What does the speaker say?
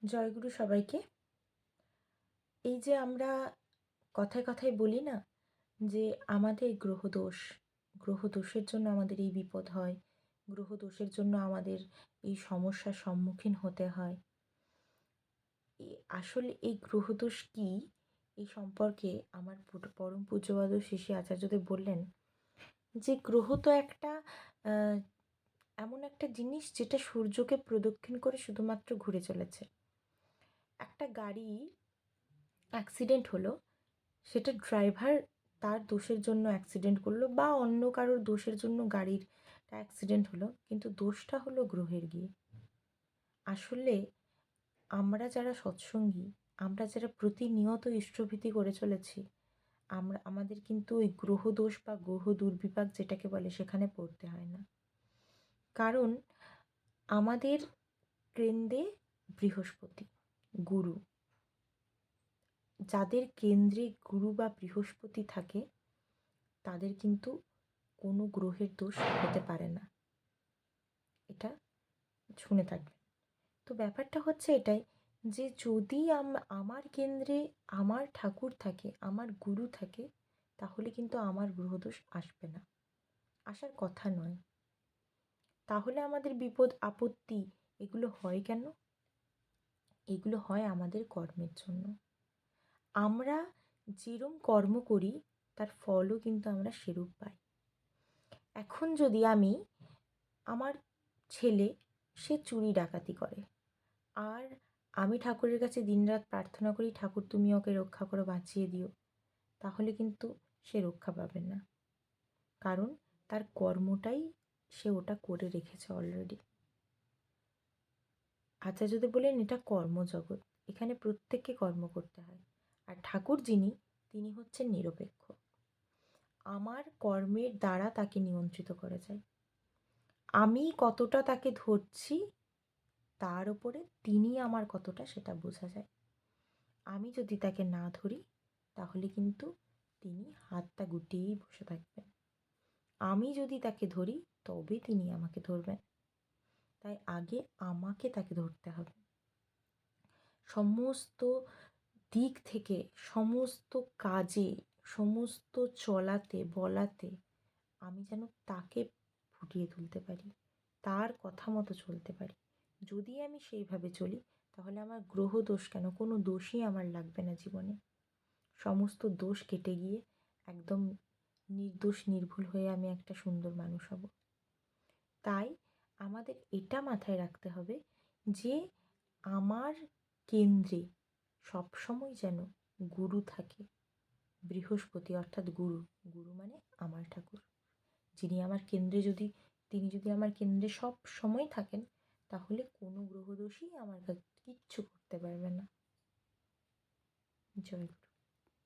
জয়গুরু সবাইকে। এই যে আমরা কথায় কথায় বলি না যে আমাদের গ্রহদোষের জন্য আমাদের এই বিপদ হয়, গ্রহদোষের জন্য আমাদের এই সমস্যার সম্মুখীন হতে হয়। আসলে এই গ্রহদোষ কী, এই সম্পর্কে আমার পরম পূজ্যপাদ শ্রী আচার্যদেব বললেন যে গ্রহ তো একটা এমন একটা জিনিস যেটা সূর্যকে প্রদক্ষিণ করে শুধুমাত্র ঘুরে চলেছে। একটা গাড়ি অ্যাক্সিডেন্ট হলো, সেটা ড্রাইভার তার দোষের জন্য অ্যাক্সিডেন্ট করলো বা অন্য কারোর দোষের জন্য গাড়ির অ্যাক্সিডেন্ট হলো, কিন্তু দোষটা হলো গ্রহের গিয়ে। আসলে আমরা যারা সৎসঙ্গী, আমরা যারা প্রতিনিয়ত ইষ্টভীতি করে চলেছি, আমাদের কিন্তু ওই গ্রহ দোষ বা গ্রহ দুর্বিপাক যেটাকে বলে সেখানে পড়তে হয় না। কারণ আমাদের কেন্দ্রে বৃহস্পতি গুরু, যাদের কেন্দ্রে গুরু বা বৃহস্পতি থাকে তাদের কিন্তু কোনো গ্রহের দোষ হতে পারে না, এটা শুনে থাকবেন। তো ব্যাপারটা হচ্ছে এটাই যে যদি আমার কেন্দ্রে আমার ঠাকুর থাকে, আমার গুরু থাকে, তাহলে কিন্তু আমার গ্রহদোষ আসবে না, আসার কথা নয়। তাহলে আমাদের বিপদ আপত্তি এগুলো হয় কেন? এগুলো হয় আমাদের কর্মের জন্য। আমরা যেরম কর্ম করি তার ফলও কিন্তু আমরা সেরূপ পাই। এখন যদি আমার ছেলে সে চুরি ডাকাতি করে, আর আমি ঠাকুরের কাছে দিনরাত প্রার্থনা করি, ঠাকুর তুমি ওকে রক্ষা করো, বাঁচিয়ে দিও, তাহলে কিন্তু সে রক্ষা পাবে না। কারণ তার কর্মটাই সে ওটা করে রেখেছে অলরেডি। আচার্যদেব বলেন এটা কর্মজগৎ, এখানে প্রত্যেককে কর্ম করতে হয়। আর ঠাকুর তিনি হচ্ছেন নিরপেক্ষ, আমার কর্মের দ্বারা তাকে নিয়ন্ত্রিত করা যায়। আমি কতটা তাকে ধরছি তার উপরে তিনি আমার কতটা সেটা বোঝা যায়। আমি যদি তাকে না ধরি তাহলে কিন্তু তিনি হাতটা গুটিয়েই বসে থাকবেন। আমি যদি তাকে ধরি তবে তিনি আমাকে ধরবেন। তাই আগে আমাকে তাকে ধরতে হবে। সমস্ত দিক থেকে, সমস্ত কাজে, সমস্ত চলাতে বলাতে আমি যেন তাকে ফুটিয়ে তুলতে পারি, তার কথা মতো চলতে পারি। যদি আমি সেইভাবে চলি তাহলে আমার গ্রহ দোষ কেন, কোনো দোষই আমার লাগবে না জীবনে। সমস্ত দোষ কেটে গিয়ে একদম নির্দোষ নির্ভুল হয়ে আমি একটা সুন্দর মানুষ হব। তাই আমাদের এটা মাথায় রাখতে হবে যে আমার কেন্দ্রে সবসময় যেন গুরু থাকে, বৃহস্পতি অর্থাৎ গুরু। গুরু মানে আমার ঠাকুর, যিনি আমার কেন্দ্রে তিনি যদি আমার কেন্দ্রে সব সময় থাকেন তাহলে কোনো গ্রহদোষই আমার কিচ্ছু করতে পারবে না। জয় গুরু।